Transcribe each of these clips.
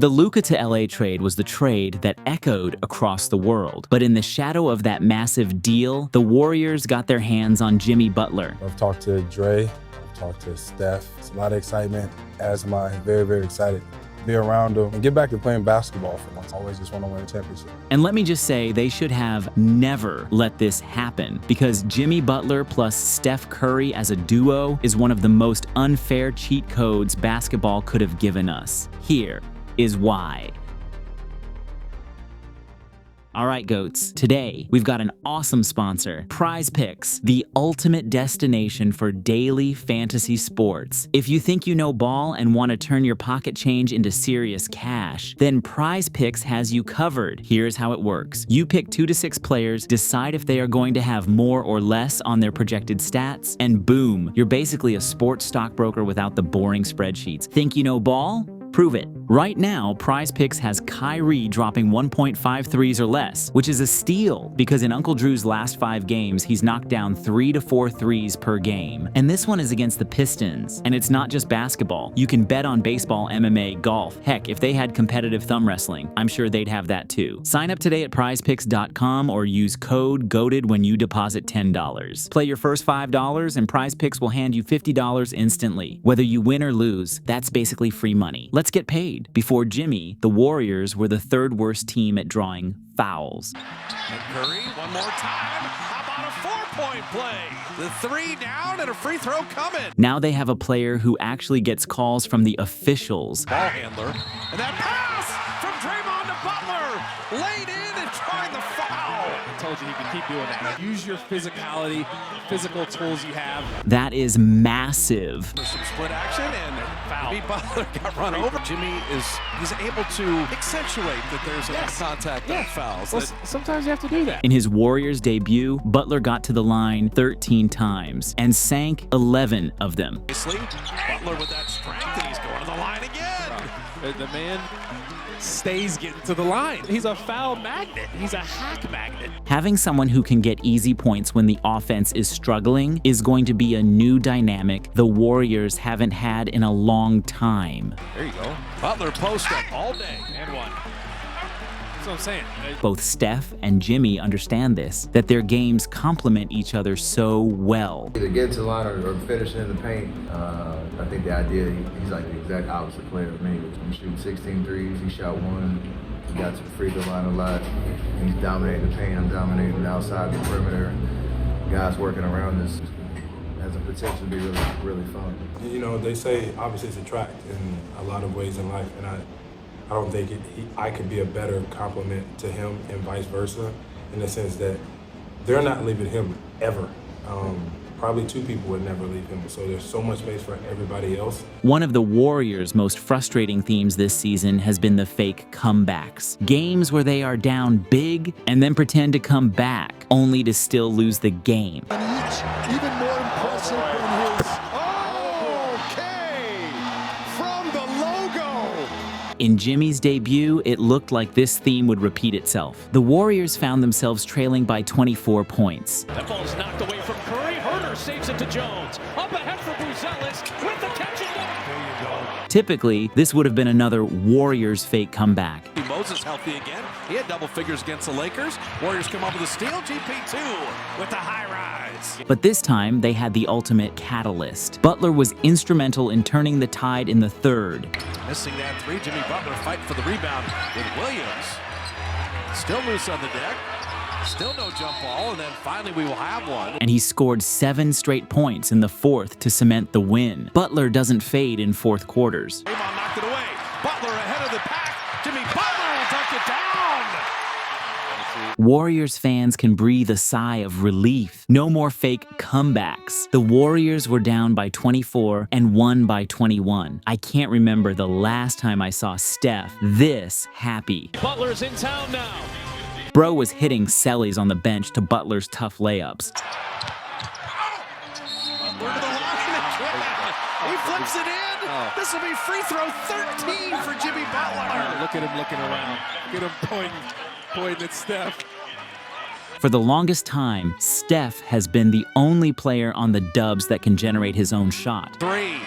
The Luka to LA trade was the trade that echoed across the world. But in the shadow of that massive deal, the Warriors got their hands on Jimmy Butler. I've talked to Dre, I've talked to Steph. It's a lot of excitement, as am I. Very, very excited to be around them and get back to playing basketball for once. I always just want to win a championship. And let me just say, they should have never let this happen, because Jimmy Butler plus Steph Curry as a duo is one of the most unfair cheat codes basketball could have given us. Here is why. All right, GOATs, today we've got an awesome sponsor, PrizePicks, the ultimate destination for daily fantasy sports. If you think you know ball and want to turn your pocket change into serious cash, then PrizePicks has you covered. Here's how it works. You pick 2 to 6 players, decide if they are going to have more or less on their projected stats, and boom, you're basically a sports stockbroker without the boring spreadsheets. Think you know ball? Prove it. Right now, PrizePicks has Kyrie dropping 1.5 threes or less, which is a steal because in Uncle Drew's last 5 games, he's knocked down 3 to 4 threes per game. And this one is against the Pistons. And it's not just basketball. You can bet on baseball, MMA, golf. Heck, if they had competitive thumb wrestling, I'm sure they'd have that too. Sign up today at prizepicks.com or use code GOATED when you deposit $10. Play your first $5 and PrizePicks will hand you $50 instantly. Whether you win or lose, that's basically free money. Let's get paid. Before Jimmy, the Warriors were the 3rd worst team at drawing fouls. And Curry, one more time. How about a 4-point play? The 3 down and a free throw coming. Now they have a player who actually gets calls from the officials. Ball handler. And that pass from Draymond to Butler. Laid in and trying the foul. I told you he could keep doing that. Use your physicality, physical tools you have. That is massive. There's some split action and Foul. Jimmy Butler got run over. Jimmy he's able to accentuate that there's enough contact on fouls. Well, sometimes you have to do that. In his Warriors debut, Butler got to the line 13 times and sank 11 of them. Butler with that strength, and he's going to the line again. The man stays getting to the line. He's a foul magnet. He's a hack magnet. Having someone who can get easy points when the offense is struggling is going to be a new dynamic the Warriors haven't had in a long time. There you go. Butler post up all day. And one. That's what I'm saying. Both Steph and Jimmy understand this, that their games complement each other so well. Either get to the line or finish in the paint. I think the idea, he's like the exact opposite player of me. He shooting 16 threes, he shot 1. He got to the free throw line a lot. He's dominating the paint, I'm dominating the outside the perimeter. Guys working around us has the potential to be really, really fun. You know, they say opposites attract in a lot of ways in life, and I don't think I could be a better complement to him and vice versa, in the sense that they're not leaving him ever. Probably 2 people would never leave him, so there's so much space for everybody else. One of the Warriors' most frustrating themes this season has been the fake comebacks. Games where they are down big and then pretend to come back, only to still lose the game. And even more impressive than his. Okay! From the logo! In Jimmy's debut, it looked like this theme would repeat itself. The Warriors found themselves trailing by 24 points. That ball's knocked away from Curry. Herter saves it to Jones. Up ahead for Buzelis with the catch and go. There you go. Typically, this would have been another Warriors fake comeback. Moses healthy again. He had double figures against the Lakers. Warriors come up with a steal. GP2 with the high rise. But this time, they had the ultimate catalyst. Butler was instrumental in turning the tide in the 3rd. Missing that 3. Jimmy Butler fighting for the rebound with Williams. Still loose on the deck. Still no jump ball, and then finally we will have one. And he scored 7 straight points in the 4th to cement the win. Butler doesn't fade in 4th quarters. Draymond knocked it away. Butler ahead of the pack. Jimmy Butler will dunk it down. Warriors fans can breathe a sigh of relief. No more fake comebacks. The Warriors were down by 24 and won by 21. I can't remember the last time I saw Steph this happy. Butler's in town now. Bro was hitting sellies on the bench to Butler's tough layups. Butler to the line. He flips it in. This will be free throw 13 for Jimmy Butler. Look at him looking around. Get him pointing at Steph. For the longest time, Steph has been the only player on the Dubs that can generate his own shot. 3.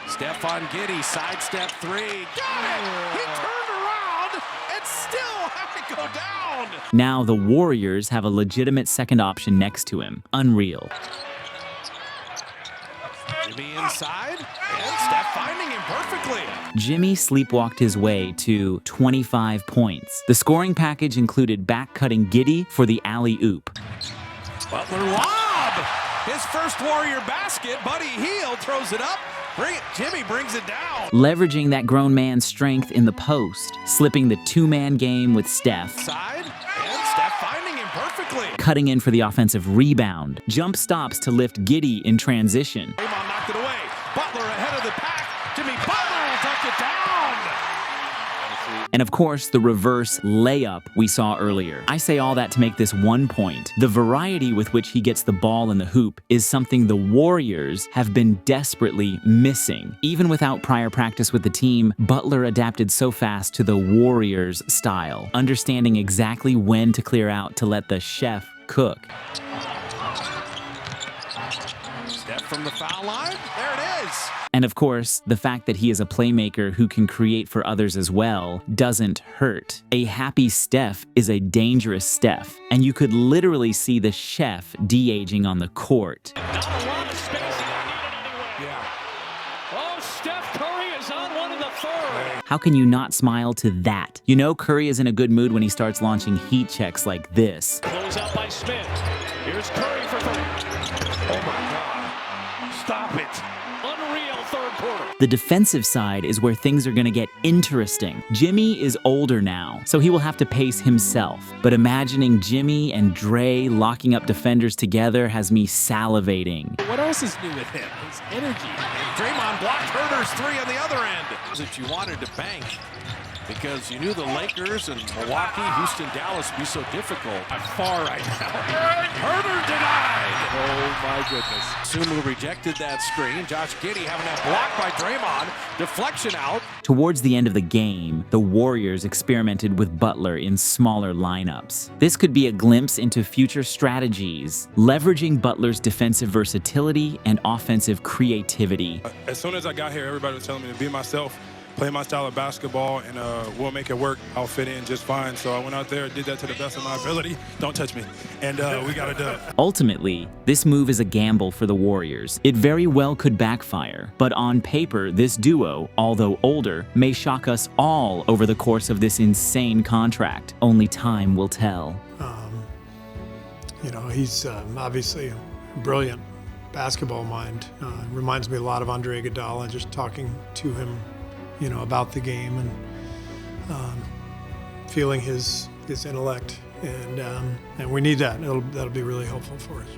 Steph on Giddy, sidestep 3. Got it! He down. Now the Warriors have a legitimate second option next to him. Unreal. Jimmy inside, and Steph finding him perfectly. Jimmy sleepwalked his way to 25 points. The scoring package included back-cutting Giddey for the alley-oop. Butler lob! His first Warrior basket. Buddy Hield throws it up. Jimmy brings it down. Leveraging that grown man's strength in the post, slipping the two-man game with Steph. Side, and Steph finding him perfectly. Cutting in for the offensive rebound. Jump stops to lift Giddey in transition. Draymond knocked it away. Butler ahead of the pack. Jimmy Butler will tuck it down. And of course, the reverse layup we saw earlier. I say all that to make this one point. The variety with which he gets the ball in the hoop is something the Warriors have been desperately missing. Even without prior practice with the team, Butler adapted so fast to the Warriors' style, understanding exactly when to clear out to let the chef cook. Steph from the foul line. There it is. And of course, the fact that he is a playmaker who can create for others as well doesn't hurt. A happy Steph is a dangerous Steph, and you could literally see the chef de-aging on the court. Not a lot of spacing needed anyway. Oh, Steph Curry is on one in the third. How can you not smile to that? You know Curry is in a good mood when he starts launching heat checks like this. Close out by Smith. Here's Curry for three. Oh my God. Stop it. Unreal third quarter. The defensive side is where things are going to get interesting. Jimmy is older now, so he will have to pace himself. But imagining Jimmy and Dre locking up defenders together has me salivating. What else is new with him? His energy. Draymond blocked Herder's three on the other end. That you wanted to bank because you knew the Lakers and Milwaukee, Houston, Dallas would be so difficult. By far right now. Herder denied. Oh my goodness. Sumu rejected that screen. Josh Giddey having that blocked by Draymond. Deflection out. Towards the end of the game, the Warriors experimented with Butler in smaller lineups. This could be a glimpse into future strategies, leveraging Butler's defensive versatility and offensive creativity. As soon as I got here, everybody was telling me to be myself, play my style of basketball, and we'll make it work. I'll fit in just fine. So I went out there, did that to the best of my ability. Don't touch me. And we got it done. Ultimately, this move is a gamble for the Warriors. It very well could backfire, but on paper, this duo, although older, may shock us all over the course of this insane contract. Only time will tell. You know, he's obviously a brilliant basketball mind. Reminds me a lot of Andre Iguodala, just talking to him, you know, about the game and feeling his intellect, and we need that. That'll be really helpful for us.